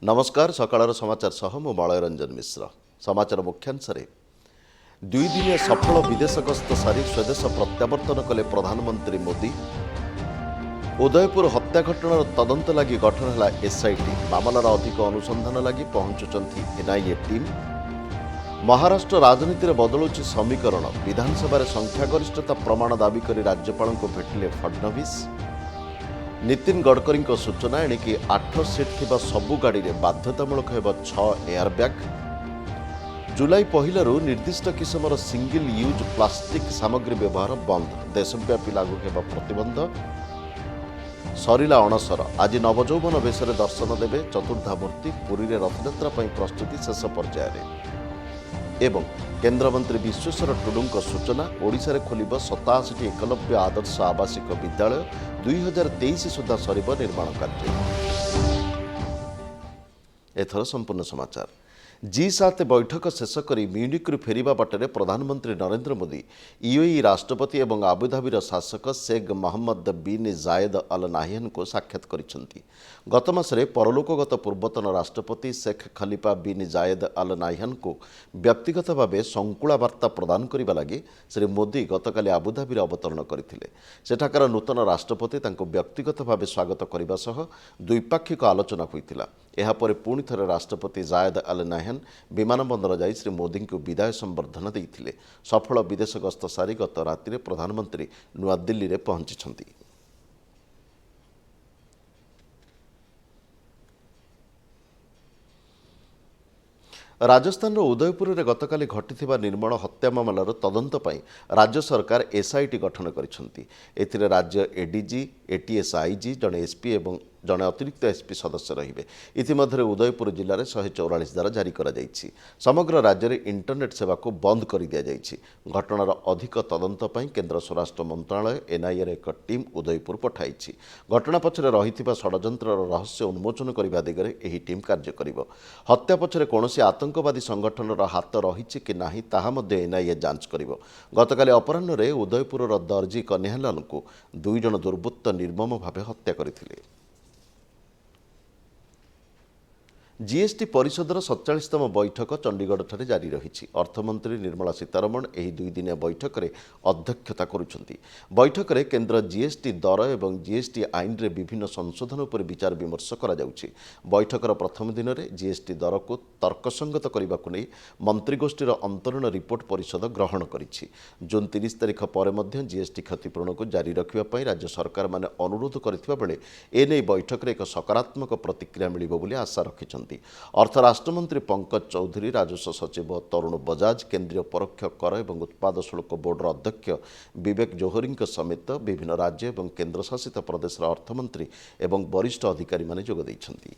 नमस्कार सकाळर समाचार सह मु मलय रंजन मिश्र। समाचार मुख्यांशरे दुई दिनिया सफल विदेश गस्त सारी स्वदेश प्रत्यावर्तन कले प्रधानमंत्री मोदी। उदयपुर हत्या घटनार तदंत लगी गठन है एसआईटी। मामलार अधिक अनुसंधान लगी पहुंचुचंती एनआईए टीम। महाराष्ट्र राजनीति में बदलुची समीकरण। विधानसभा संख्यागरिष्ठता प्रमाण दाबी कर राज्यपाल को भेटिले फडणवीस। नितिन गडकरी सूचना एणिकी 8 सीट थिबा सबु गाड़ी में बाध्यतामूलक हेब 6 एयरबैग। जुलाई पहिलू निर्दिष्ट किसमर सिंगल यूज प्लास्टिक सामग्री व्यवहार बंद। देशव्यापी लागू हेब प्रतिबंध। सरिला अणसर। आज नवजौवन बेश दर्शन देवे चतुर्धामूर्ति। पुरी में रथयात्रा प्रस्तुति शेष पर्यायर। एवं केन्द्रमंत्री विश्वेश्वर टुडू सूचना ओडिशा रे खोलिब 87 एकलव्य आदर्श आवासिक विद्यालय। 2023 सुधा सरिब निर्माण कार्य। एथर संपूर्ण समाचार। G7 बैठक शेष कर म्यूनिक्रु फेरिबा बाटरे प्रधानमंत्री नरेंद्र मोदी यूएई राष्ट्रपति एवं आबुधाबीर शासक शेख मोहम्मद बिन जायद अल नाहियान को साक्षात करिसेंती। गत मासरे परलोकगत पूर्वतन राष्ट्रपति शेख खलीफा बिन जायद अल नाहियान को व्यक्तिगत भाव संकुला वार्ता प्रदान करने लगी श्री मोदी गतकाली आबुधाबी अवतरण करथिले। सेठाकार नूतन राष्ट्रपति तांको व्यक्तिगत भाव स्वागत करने सह द्विपाक्षिक आलोचना होइतिला। एहापर पुणी थरे राष्ट्रपति जायद अल नाहियान विमानबंदर जाई श्री मोदी को विदाय संबर्धना देइथिले। सफल विदेश गस्त सारी गत राति प्रधानमंत्री नुआदिल्ली रे पहुंची। राजस्थान उदयपुर में गतकाली घटी निर्मल हत्या मामलार तदंत पई राज्य सरकार एसआईटी गठन करिसेंती। एथिरे राज्य एडीजी एटीएस आईजी जड़े एसपी और जड़े अतिरिक्त एसपी सदस्य रहिबे। इतिमध्य उदयपुर जिले में 144 धारा जारी करा जायछि। समग्र राज्य में इंटरनेट सेवा को बंद कर दिया जायछि। घटनार अधिक तदंत पई केंद्र स्वराष्ट्र मंत्रालय एनआईए एक टीम उदयपुर पठाइछि। घटना पछरे रहिथिबा षडयंत्रर रहस्य उन्मोचन करबा दिगरे एही टीम कार्य करिवो। हत्या पछरे कोनोसी आतंकवादी संगठनर हाथ रही कि नाही ताहा मध्ये एनआईए जांच करिवो। गतकाली अपराह्न रे उदयपुरर दर्जी कन्हैयालाल को 2 जण दुर्बृत्त निर्मम भावे हत्या करथिले। जीएसटी परिषदर 47तम बैठक चंडीगढ़ ठारे जारी रही। अर्थमंत्री निर्मला सीतारमण एही 2 दिनिया बैठक रे अध्यक्षता करुछंती। बैठक रे केंद्र जीएसटी दर एवं जीएसटी आईन रे विभिन्न संशोधन उपर विचार विमर्श करा जाउछि। बैठकर प्रथम दिन रे जीएसटी दर को तर्कसंगत करबाकु नै मंत्रीगोष्ठीर अंतरीण रिपोर्ट परिषद ग्रहण करिछि। जून 30 तारिख पर मध्य जीएसटी क्षतिपूरण को जारी रखिबा पई राज्य सरकार माने अनुरोध करथिबा बेले एनै बैठक रे एक सकारात्मक प्रतिक्रिया मिलिबो बोली आशा रखिछंती। अर्थ राष्ट्रमंत्री पंकज चौधरी, राजस्व सचिव तरुण बजाज, केंद्रीय परोक्ष कर एवं उत्पाद शुल्क बोर्डर अध्यक्ष विवेक जोहरी समेत विभिन्न राज्य और केन्द्रशासित प्रदेश अर्थमंत्री एवं वरिष्ठ अधिकारी माने जोग दैछंती।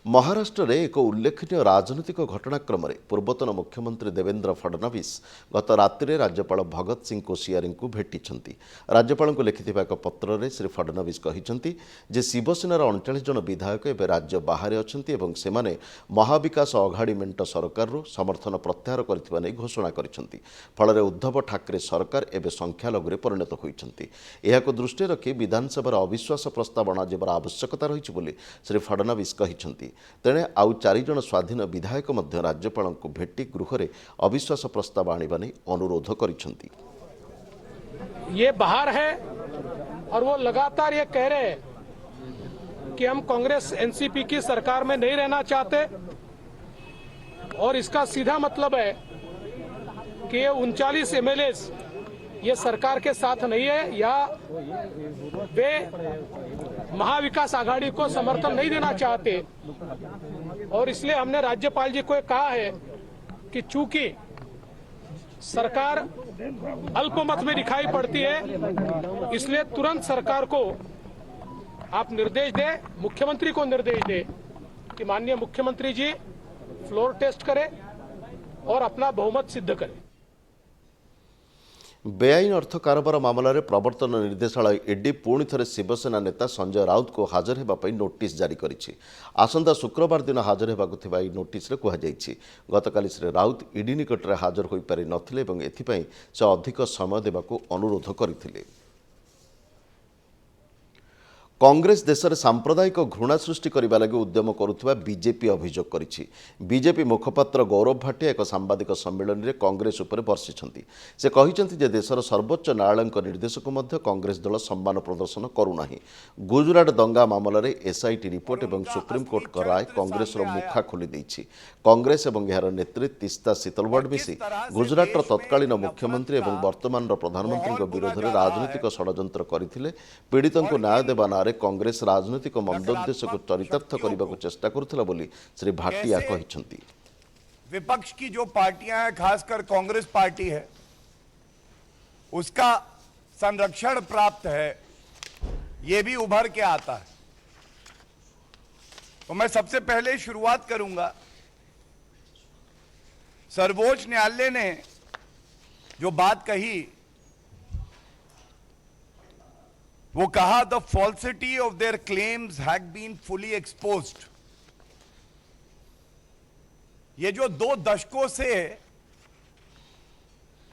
महाराष्ट्र में एक उल्लेखनीय राजनीतिक घटनाक्रम पूर्वतन मुख्यमंत्री देवेंद्र फडणवीस गत राति राज्यपाल भगत सिंह कोश्यारी को भेटी। राज्यपाल को लिखिथिबा एक पत्र में श्री फडणवीस कहिसेंती जे शिवसेनार 39 जन विधायक एवं राज्य बाहर अछंती एवं सेमाने महाविकास अघाड़ी मेंट सरकार समर्थन प्रत्याहार करथिबा नै घोषणा करिसेंती। फल उद्धव ठाकरे सरकार एवं संख्यालघु परिणत होइछंती। एहाको दृष्टि रखी विधानसभा अविश्वास प्रस्ताव अणाଯିबार आवश्यकता रहिछि बोली श्री फडणवीस कहिसेंती। तेणे आउ 4 जन स्वाधीन विधायक मध्य राज्यपाल को भेटी गृह रे अविश्वास प्रस्ताव आनिबा नै अनुरोध करिसेंती। ये बाहर है और वो लगातार ये कह रहे हैं कि हम कांग्रेस एनसीपी की सरकार में नहीं रहना चाहते और इसका सीधा मतलब है कि ये 39 एमएलए ये सरकार के साथ नहीं है या वे महाविकास आघाड़ी को समर्थन नहीं देना चाहते। और इसलिए हमने राज्यपाल जी को कहा है कि चूंकि सरकार अल्पमत में दिखाई पड़ती है इसलिए तुरंत सरकार को आप निर्देश दें, मुख्यमंत्री को निर्देश दें कि माननीय मुख्यमंत्री जी फ्लोर टेस्ट करें और अपना बहुमत सिद्ध करें। बेआईन अर्थ कारोबार मामला रे प्रवर्तन निर्देशालय ईडी पुणी थे शिवसेना नेता संजय राउत को हाजर होगापी नोटिस जारी करिछि। आसंता शुक्रवार दिन हाजर होगा नोटिस कहुଯାଇଛି। गतकाली श्री राउत ईडी निकट में हाजर हो पारि नथिले एवं एथिपाई से अधिक समय देवाक अनुरोध करथिले। कांग्रेस देश में सांप्रदायिक घृणा सृष्टि करने लगे उद्यम करुवा बीजेपी अभियोग करिछि। बीजेपी मुखपात्र गौरव भाटिया एक सांबादिक सम्मेलन में कांग्रेस उपर बर्षिछन्ति। से कहिछन्ति जे देशर सर्वोच्च न्यायालय निर्देश को मध्य कांग्रेस दल सम्मान प्रदर्शन करूना। गुजरात दंगा मामलें एसआईटी रिपोर्ट और सुप्रीमकोर्ट राय कांग्रेस मुखा खोली देछि। कांग्रेस और यार नेत्री तीस्ता सीतलवाड़ मिसी गुजरात तत्कालीन मुख्यमंत्री और वर्तमान प्रधानमंत्री विरोध में राजनीतिक षड्यंत्र करथिले। पीड़ितों को न्याय देवा ना कांग्रेस राजनीतिक मंदोद्देश्य को चरितार्थ करने को चेष्टा करुथिला बोली श्री भाटिया कहिछन्ति। विपक्ष की जो पार्टियां हैं, खासकर कांग्रेस पार्टी है, उसका संरक्षण प्राप्त है, ये भी उभर के आता है। तो मैं सबसे पहले शुरुआत करूंगा, सर्वोच्च न्यायालय ने जो बात कही वो कहा, the falsity of their claims had been fully exposed. ये जो 2 दशकों से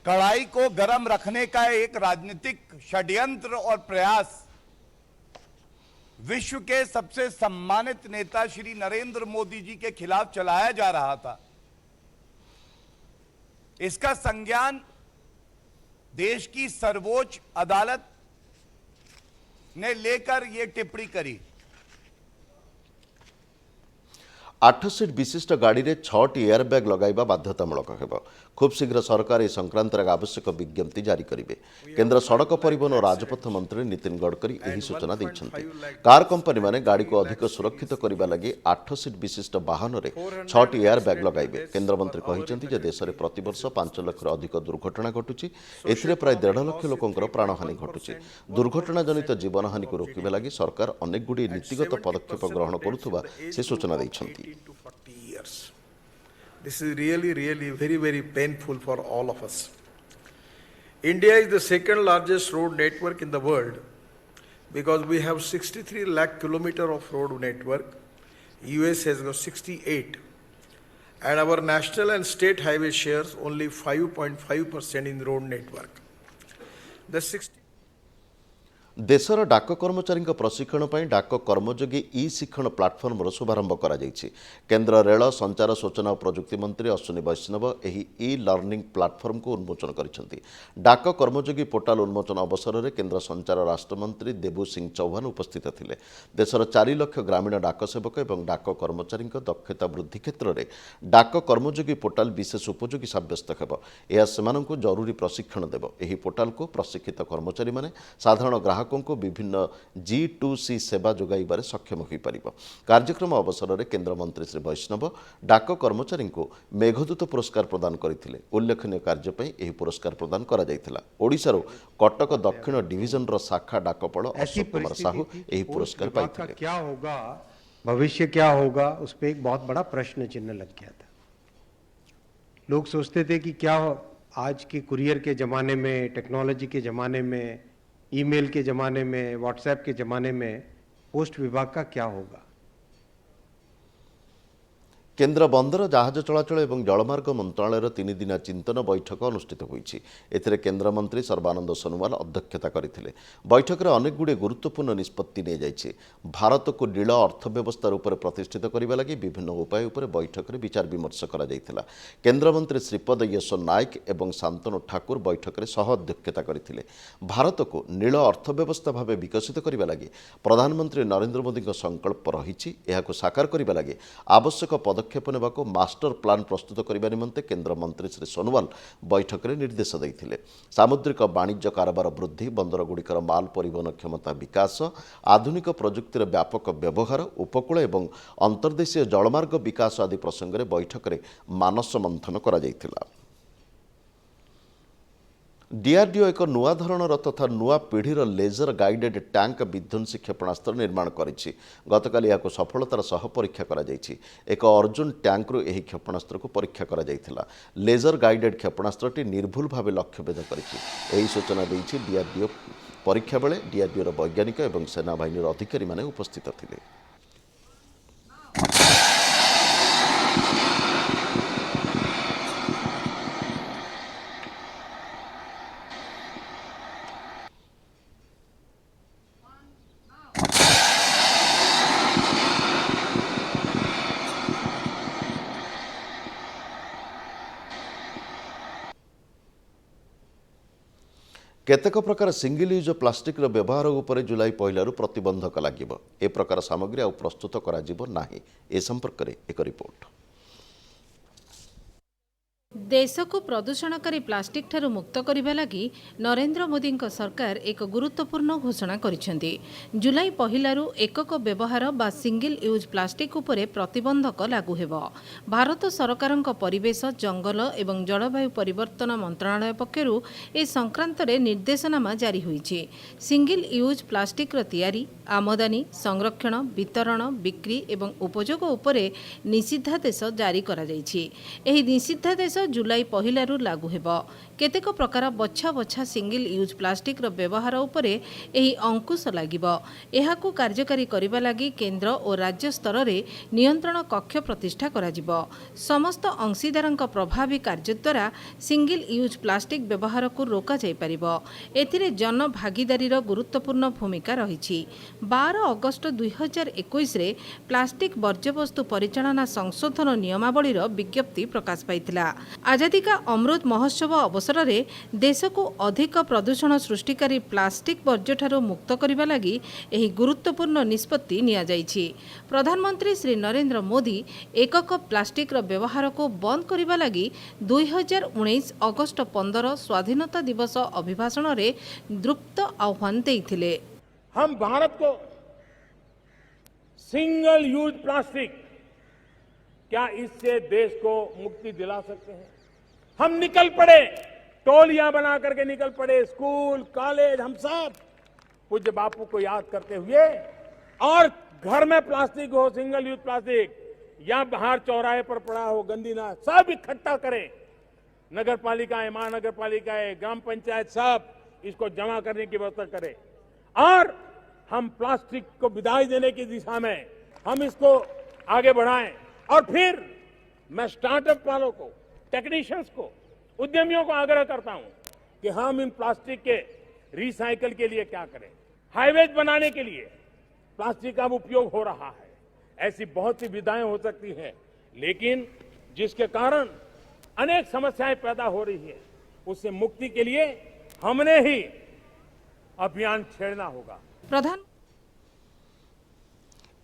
कड़ाई को गर्म रखने का एक राजनीतिक षड्यंत्र और प्रयास विश्व के सबसे सम्मानित नेता श्री नरेंद्र मोदी जी के खिलाफ चलाया जा रहा था, इसका संज्ञान देश की सर्वोच्च अदालत ने लेकर ये टिप्पणी करी। 8 सीट विशिष्ट गाड़ी में 6टी एयरबैग लगाइबा बाध्यतामूलक हेब। खूब शीघ्र सरकार ए संक्रांत आवश्यक विज्ञप्ति जारी करेंगे। केंद्र सड़क परिवहन और राजपथ मंत्री नितिन गडकरी यही सूचना देइछन्ति। कार कंपनी माने गाड़ी को अधिक सुरक्षित करने लगी 8 सीट विशिष्ट वाहन में 6टी एयरबैग लगाइबे। केंद्र मंत्री कहिछन्ति जे देश में प्रतिवर्ष 5 लाख अधिक दुर्घटना घटुछि। एथिरे प्राय 1.5 लाख लोकंकर प्राणहानि घटुछि। दुर्घटना जनित जीवनहानि को रोकिबा लागि सरकार अनेक गुडी नीतिगत पदक्षेप ग्रहण करुथुबा से सूचना देइछन्ति। to 40 years. This is really very painful for all of us. India is the second largest road network in the world because we have 63 lakh kilometer of road network. US has got 68, and our national and state highway shares only 5.5% in road network. The 60 देशर डाक कर्मचारी प्रशिक्षण पर डाक कर्मयोगी ई शिक्षण platform शुभारंभ करा जायछि। केंद्र रेल संचार सूचना और प्रजुक्ति मंत्री अश्विनी वैष्णव एही ई लर्निंग प्लाटफर्म को उन्मोचन करिसेंति। डाक कर्मयोगी पोर्टाल उन्मोचन अवसर में केंद्र संचार राष्ट्रमंत्री देबू सिंह चौहान उपस्थित थिले। देशर 4 लाख ग्रामीण डाक सेवक और डाक कर्मचारी दक्षता वृद्धि क्षेत्र में डाक कर्मयोगी पोर्टाल विशेष उपयोगी साब्यस्त हेब। यह सेमानंकु जरूरी प्रशिक्षण देव। एही पोर्टाल को प्रशिक्षित कर्मचारी माने साधारण ग्राहक को विभिन्न G2C सेवा जोगाइबारे सक्षम हो पारिबो। कार्यक्रम अवसर में केंद्र मंत्री श्री वैष्णव डाक कर्मचारी को मेघदूत पुरस्कार प्रदान करथिले। उल्लेखनीय कार्य पर यह पुरस्कार प्रदान करा जायथिला। ओडिशारो कटक दक्षिण डिविजन रो शाखा डाकपाल अशोक कुमार साहू यह पुरस्कार पाइथिले। क्या होगा, भविष्य क्या होगा, उस पर एक बहुत बड़ा प्रश्न चिन्ह लग गया था। लोग सोचते थे कि क्या आज के कुरियर के ज़माने में, टेक्नोलॉजी के ज़माने में, ईमेल के ज़माने में, व्हाट्सएप के ज़माने में पोस्ट विभाग का क्या होगा। केंद्र बंदर जहाज चलाचल और जलमार्ग मंत्रालय 3 दिना चिंतन बैठक अनुष्ठित होईछि। एथिरे केंद्र मंत्री सर्बानंद सोनोवाल अध्यक्षता करथिले। बैठक में अनेक गुड़े गुरुत्वपूर्ण निष्पत्ति निया जायछि। भारत को नील अर्थव्यवस्था रूप में प्रतिष्ठित करने लगी विभिन्न उपाय उपर बैठक में विचार विमर्श करा जायथिला। केंद्र मंत्री श्रीपद येसो नायक और शांतनु ठाकुर बैठक में सह अध्यक्षता करथिले। भारत को नील अर्थव्यवस्था भाव विकसित करने लगी प्रधानमंत्री नरेंद्र मोदी संकल्प रही। यह साकार करने लगी आवश्यक पदक्षेप नेबाको मास्टर प्लान प्रस्तुत करने निमंते केंद्र मंत्री श्री सोनोवाल बैठक में निर्देश देइथिले। सामुद्रिक वाणिज्य कारोबार वृद्धि, बंदरगुड़िकर माल परिवहन क्षमता विकास, आधुनिक प्रजुक्तिर व्यापक व्यवहार, उपकूल और अंतर्देशीय जलमार्ग विकास आदि प्रसंग में बैठक में मानस मंथन करा जायथिला। डीआरडीओ एक नुआ धरणर तथा नुआ पीढ़ीर लेजर गाइडेड टैंक विध्वंसी क्षेपणास्त्र निर्माण करिछि। गतकाली याको सफलतार सह परीक्षा करा जायछि। एक अर्जुन टैंकरु एही क्षेपणास्त्र को परीक्षा करा जायथिला। लेजर गाइडेड क्षेपणास्त्रटी निर्भुल भाव लक्ष्यभेद करिछि। एही सूचना दैछि डीआरडीओ। परीक्षा बेले डीआरडीओर वैज्ञानिक और सेनाबाहिनीर अधिकारी माने उपस्थित थिले। केतेक प्रकार सिंगल यूज प्लास्टिक व्यवहार उपरे जुलाई पहलू प्रतिबंधक लगिब ए प्रकार सामग्री आउ प्रस्तुत कराजिब नाही ए संपर्क में एक रिपोर्ट। देश को प्रदूषणकारी प्लास्टिक ठारू मुक्त करने लगी नरेंद्र मोदी सरकार एक गुरुत्वपूर्ण घोषणा करिसेंती। जुलाई पहिलारू एकक व्यवहार बा सिंगल यूज प्लास्टिक उपरे प्रतिबंधक लागू हेबो। भारत सरकारक परिवेश जंगल एवं जलवायु परिवर्तन मंत्रालय पक्षरु ए संक्रांत रे निर्देशनामा जारी होईछि। सिंगल यूज प्लास्टिक रो तैयारी, आमदानी, संरक्षण, वितरण, बिक्री एवं उपयोग उपरे निषिद्धादेश जारी करा जाईछि। एही निषिद्धादेश जुलाई पहिलारू लागू हेबो। केतेक प्रकार बछा बछा सिंगल यूज प्लास्टिक रो व्यवहार उपरे एही अंकुश लागिबो। एहाकू कार्यकारी करिबा लागि केंद्र और राज्य स्तर रे नियंत्रण कक्ष प्रतिष्ठा कराजिबो। समस्त अंशीदारंक प्रभावी कार्य द्वारा सिंगल यूज प्लास्टिक व्यवहार को रोका जाय परिबो। एथिरे जन भागीदारी रो गुरुत्वपूर्ण भूमिका रहिछि। 12 अगस्त 2021 रे प्लास्टिक वर्ज्यवस्तु परिचालना संशोधन नियमावली रो विज्ञप्ति प्रकाश पाइथिला। आजादी का अमृत महोत्सव अवसर में देश को अधिक प्रदूषण सृष्टिकारी प्लास्टिक वर्ज्य ठारू मुक्त करने लगी एही गुरुत्वपूर्ण निष्पत्ति निया जाइछि। प्रधानमंत्री श्री नरेंद्र मोदी एकक प्लास्टिक व्यवहार को बंद करने लगी 2019 अगस्त 15 स्वाधीनता दिवस अभिभाषण रे द्रुप्त आह्वान देइथिले। हम भारत को सिंगल यूज प्लास्टिक, क्या इससे देश को मुक्ति दिला सकते हैं? हम निकल पड़े, टोलियां बना करके निकल पड़े, स्कूल कॉलेज हम सब पूज्य बापू को याद करते हुए, और घर में प्लास्टिक हो, सिंगल यूज प्लास्टिक, या बाहर चौराहे पर पड़ा हो गंदी ना, सब इकट्ठा करें। नगर पालिकाएं, महानगर पालिकाएं, ग्राम पंचायत सब इसको जमा करने की व्यवस्था करें, और हम प्लास्टिक को विदाई देने की दिशा में हम इसको आगे बढ़ाएं। और फिर मैं स्टार्टअप वालों को, टेक्नीशियंस को, उद्यमियों को आग्रह करता हूं कि हम इन प्लास्टिक के रिसाइकल के लिए क्या करें। हाईवेज बनाने के लिए प्लास्टिक का उपयोग हो रहा है, ऐसी बहुत सी विधाएं हो सकती हैं, लेकिन जिसके कारण अनेक समस्याएं पैदा हो रही है, उससे मुक्ति के लिए हमने ही अभियान छेड़ना होगा। प्रधान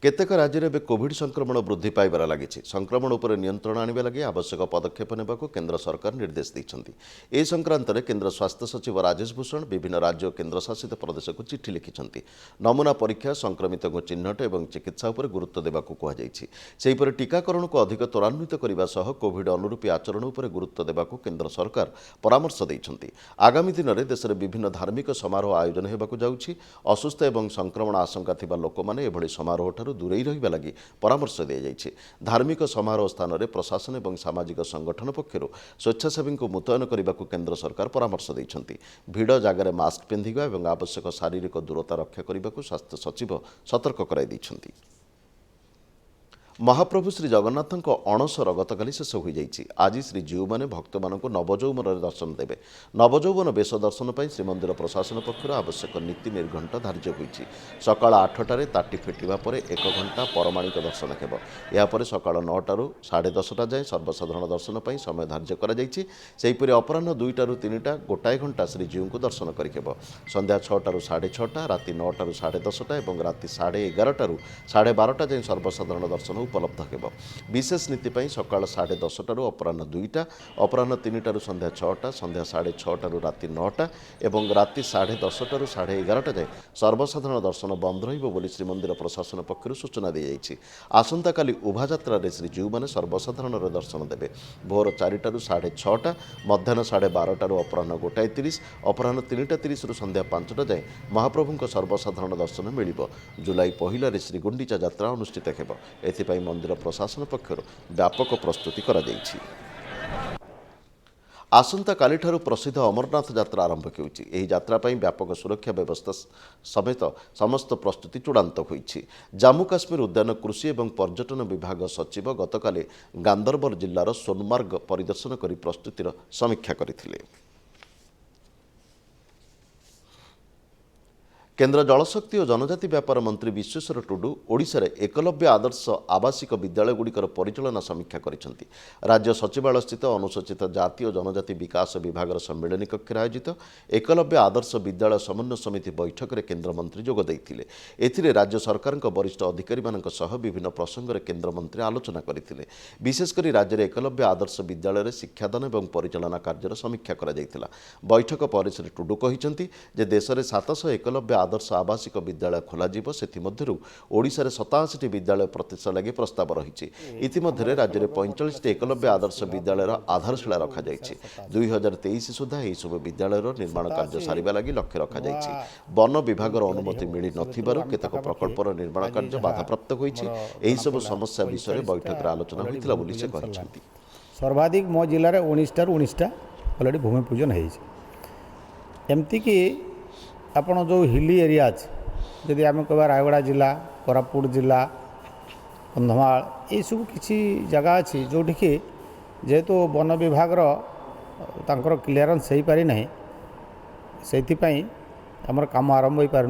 केतेक राज्य में कोविड संक्रमण वृद्धि पाइबार लगी। संक्रमण उपर नियंत्रण आने लगी आवश्यक पदक्षेप नेबा को केंद्र सरकार निर्देश देइछन्ति। ए संक्रांत में केंद्र स्वास्थ्य सचिव राजेश भूषण विभिन्न राज्य और केंद्र शासित प्रदेश को चिठी लिखिछन्ति। नमूना परीक्षा, संक्रमित को चिन्हट और चिकित्सा उपर गुरुत्व देबा को कहुଯାଇଛି। सेहीपरि टीकाकरण को अधिक त्वरान्वित करने सह कोविड अनुरूपी आचरण उपर गुरुत्व देबा को केंद्र सरकार परामर्श देइछन्ति। आगामी दिन में देश में विभिन्न धार्मिक समारोह आयोजन हेबाकु जाउछि। असुस्थ और संक्रमण आशंका थिबा लोक माने एभଳି समारोह ठारू दूरेई रहिबा लागि परामर्श दिया जाइछि। धार्मिक समारोह स्थान में प्रशासन और सामाजिक संगठन पक्षर स्वेच्छासेवी को मुतयन करने को केंद्र सरकार परामर्श देइछन्ति। भीड़ जगार मास्क पिंधिबा और आवश्यक शारीरिक दूरता रक्षा करने को स्वास्थ्य सचिव सतर्क कराई दैछन्ति। महाप्रभु श्री जगन्नाथ अणसर गतकाली शेष हो जाइछि। आज श्रीजीउ मैंने भक्त मान नवजौवन दर्शन देवे। नवजौवन बेश दर्शन पर श्रीमंदिर प्रशासन पक्ष आवश्यक नीति निर्घंट धार्य होइछि। सकाळ 8टारे ताटी फिटिबा परे 1 घंटा परमाणिक दर्शन हेबो। यापर सकाळ 9टारू 10:30 जाए सर्वसाधारण दर्शन पर समय धार्य करा जाइछि। सेहिपरि अपराह्न 2टारू 3टा गोटाए घंटा श्रीजीउ को दर्शन करिहेबो। संध्या 6टारू 6:30, राति 9टारू 10:30 और राति 11:30टारू 12:30 जाए सर्वसाधारण दर्शन उपलब्ध हेबो। विशेष नीति सकाळ 10:30 अपराह्न 2टा, अपराह्न 3टारू संध्या 6टा, संध्या 6:30 राति 9टा और राति 10:30 11:30 जाए सर्वसाधारण दर्शन बंद रहिबो बोली श्रीमंदिर प्रशासन पक्षरु सूचना दी जाइछि। आसंता काली उभायात्रा रे श्रीजीउ माने सर्वसाधारण दर्शन देबे। भोर 4टारू 6:30, मध्याह्न 12:30 अपराह्न 1:30, अपराह्न 3:30 संध्या 5टा जाए महाप्रभुଙ୍କ सर्वसाधारण दर्शन मिलिबो। जुलाई पहिला रे श्रीगुंडीचा यात्रा अनुष्ठित हेबो। एथिपाई मंदिर प्रशासन पक्षर व्यापक प्रस्तुति करा जाइछि। आसंता कालीठारू प्रसिद्ध अमरनाथ यात्रा आरंभ होइछि। एही यात्रा पई व्यापक सुरक्षा व्यवस्था समेत समस्त प्रस्तुति चूड़ांत होइछि। जम्मू काश्मीर उद्यान कृषि एवं पर्यटन विभाग सचिव गतकाली गांदरबल जिल्लार सोनमार्ग परिदर्शन करी प्रस्तुतिर समीक्षा करथिले। केन्द्र जलशक्ति और जनजाति व्यापार मंत्री विश्वेश्वर टुडू ओडिशारे एकलव्य आदर्श आवासिक विद्यालयगुड़िकर परिचालना समीक्षा करिसेंति। राज्य सचिवालय स्थित अनुसूचित जाति और जनजाति विकास विभाग सम्मेलनी कक्ष आयोजित एकलव्य आदर्श विद्यालय समन्वय समिति बैठक में केन्द्रमंत्री जोग देइथिले। एथिरे राज्य सरकार वरिष्ठ अधिकारी विभिन्न प्रसंग में केन्द्रमंत्री आलोचना करथिले। विशेषकर राज्य में एकलव्य आदर्श विद्यालय शिक्षादान और परिचालना कार्यर समीक्षा करा जायतिला। बैठक पर श्री टुडू कहिसेंति जे देश में 700 एकलव्य आदर्श आवासिक विद्यालय खोलाଯିବ। ସେଥିମଧ୍ୟରୁ ଓଡ଼ିଶାରେ 87ଟି ବିଦ୍ୟାଳୟ ପ୍ରତିଷ୍ଠା ଲାଗି ପ୍ରସ୍ତାବ ରହିଛି। ଇତିମଧ୍ୟରେ ରାଜ୍ୟରେ 45ଟି एकलव्य आदर्श विद्यालयर आधारशिला रखाଯାଇଛି। 2023 सुधा ଏହିସବୁ ବିଦ୍ୟାଳୟର ନିର୍ମାଣ କାର୍ଯ୍ୟ ସାରିବା ଲାଗି ଲକ୍ଷ୍ୟ ରଖାଯାଇଛି। ବନ ବିଭାଗର ଅନୁମତି ମିଳି ନଥିବାରୁ କେତେକ ପ୍ରକଳ୍ପର ନିର୍ମାଣ କାର୍ଯ୍ୟ ବାଧାପ୍ରାପ୍ତ ହୋଇଛି। ଏହିସବୁ ସମସ୍ୟା ବିଷୟରେ ବୈଠକରେ ଆଲୋଚନା ହୋଇଥିଲା ବୋଲି ସେ କହିଛନ୍ତି। सर्वाधिक मो जिले में 19टा अलरेडी भूमि पूजन होमती कि आपण जो हिली एरिया जदि आम कह रायगड़ा जिला कोरापुट जिला कंधमाल ये सब किसी जगह अच्छी जोटि कि जेहेतु वन विभाग क्लीयरेंस हो पारि ना से आमर काम आरंभ हो पार।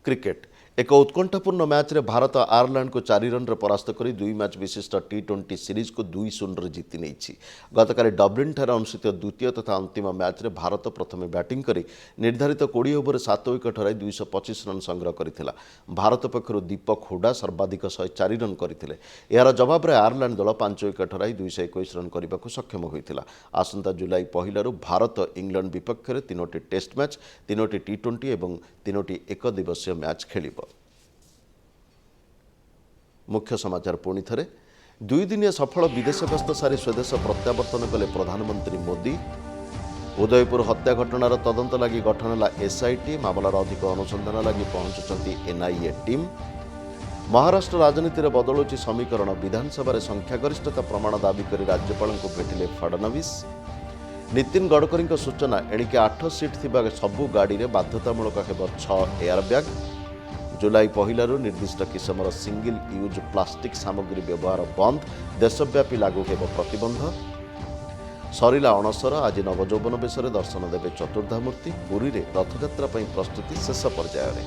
क्रिकेट एक उत्कंठापूर्ण मैच रे भारत आयरलैंड को 4 रन रे परास्त करी 2 मैच विशिष्ट T20 सीरीज को 2-0 जीति नहीं। गतकाली डब्लिन ठारे अनुष्ठित द्वितीय तथा अंतिम मैच रे भारत प्रथमे बैटिंग करी निर्धारित 20 ओवर 7 विकेट हराई 225 रन संग्रह करथिला। भारत पक्षरु दीपक हुडा सर्वाधिक 104 रन करथिले। यार जवाब रे आयरलैंड दल 5 विकेट हराई 221 रन करने को सक्षम होइथिला। आसंता जुलाई पहिलारू भारत इंग्लैंड विपक्ष में 3टी टेस्ट मैच 3टी T20 एवं 3टी एक दिवसीय मैच खेलिब। मुख्य समाचार पुणी थे 2 दिनिया सफल विदेश गस्त सारी स्वदेश प्रत्यावर्तन कले प्रधानमंत्री मोदी। उदयपुर हत्या घटनार तदंत लगी गठन है SIT। मामलार अधिक अनुसंधान लगी पहुंचुंट NIA टीम। महाराष्ट्र राजनीति में बदलुची समीकरण। विधानसभा संख्यागरिष्ठता प्रमाण दाबी कर राज्यपाल को भेटिले फडणवीस। नितिन गडकरी सूचना एणिके 8 सीट थिबा सबु गाड़ी में बाध्यतामूलक हेब 6 एयरबैग। जुलाई पहिलारू निर्दिष्ट किसमर सिंगल यूज प्लास्टिक सामग्री व्यवहार बंद। देशव्यापी लागू हेब प्रतिबंध। सरिला अणसर आज नवजौवन बेश दर्शन देवे चतुर्धामूर्ति। पुरी में रथयात्रा प्रस्तुति शेष पर्यायर।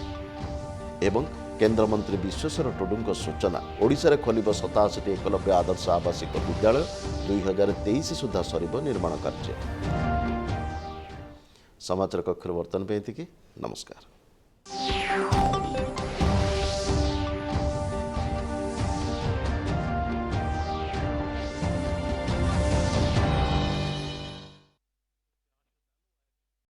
एवं केन्द्रमंत्री विश्वेश्वर टुडू सूचना ओडिशा रे खोलिब 87टी एकलव्य आदर्श आवासिक विद्यालय। 2023 सुधा सरिब निर्माण कार्य। समाचार कक्ष बर्तन पे नमस्कार।